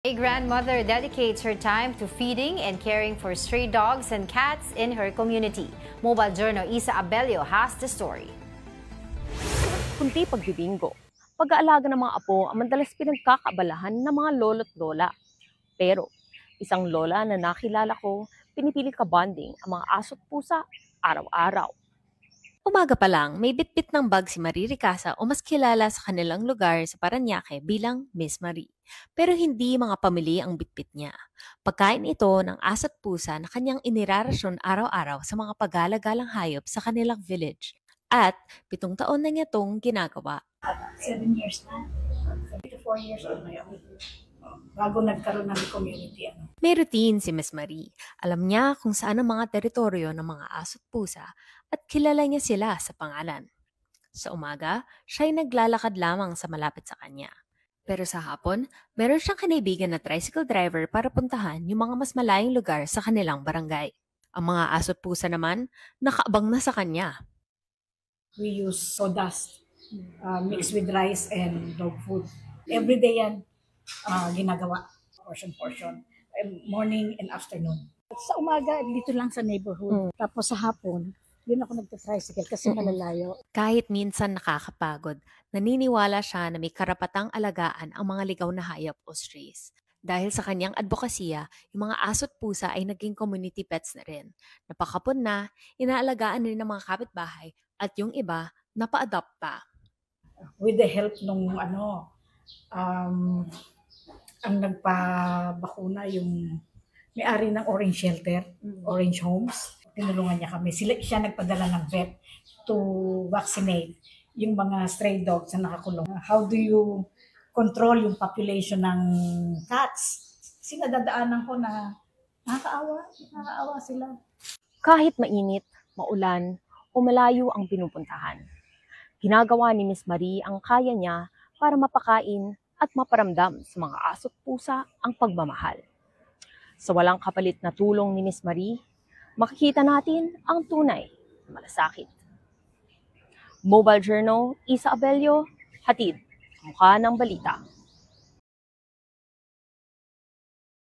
A grandmother dedicates her time to feeding and caring for stray dogs and cats in her community. Mobile Journal Isa Abelio has the story. Kunti pagbibinggo, pag-aalaga ng mga apo ang madalas pinagkakaabalahan ng mga lolo't lola. Pero isang lola na nakilala ko, pinipilit ka-bonding ang mga aso't pusa araw-araw. Umaga pa lang, may bitbit ng bag si Marie Ricasa o mas kilala sa kanilang lugar sa Parañaque bilang Miss Marie. Pero hindi mga pamilya ang bitbit niya. Pagkain ito ng aso't pusa na kanyang inirarasyon araw-araw sa mga pag-alagalang hayop sa kanilang village. At 7 taon na niya itong ginagawa. 7 years na. 3 to 4 years old na yun. Bago nagkaroon ng community. May routine si Miss Marie. Alam niya kung saan ang mga teritoryo ng mga aso't pusa at kilala niya sila sa pangalan. Sa umaga, siya'y naglalakad lamang sa malapit sa kanya. Pero sa hapon, meron siyang kaibigan na tricycle driver para puntahan yung mga mas malayong lugar sa kanilang barangay. Ang mga aso't pusa naman, nakaabang na sa kanya. We use sawdust mixed with rice and dog food. Every day yan ginagawa. Portion. Morning and afternoon. Sa umaga, dito lang sa neighborhood. Tapos sa hapon, yun ako nagta-tricycle kasi malalayo. Kahit minsan nakakapagod, naniniwala siya na may karapatang alagaan ang mga ligaw na hayop o strays. Dahil sa kanyang advokasya, yung mga aso't pusa ay naging community pets na rin. Napakapon na, inaalagaan rin ng mga kapitbahay at yung iba, napa-adopt pa. With the help nung ang nagpabakuna yung may-ari ng Orange Shelter, Orange Homes. Tinulungan niya kami. Siya nagpadala ng vet to vaccinate yung mga stray dogs na nakakulong. How do you control yung population ng cats? Kasi nadadaanan ko na nakakaawa sila. Kahit mainit, maulan, o malayo ang pinupuntahan, ginagawa ni Miss Marie ang kaya niya para mapakain at maparamdam sa mga aso't pusa ang pagmamahal. Sa walang kapalit na tulong ni Miss Marie, makikita natin ang tunay na malasakit. Mobile Journal, Isa Abelio, hatid, mukha ng balita.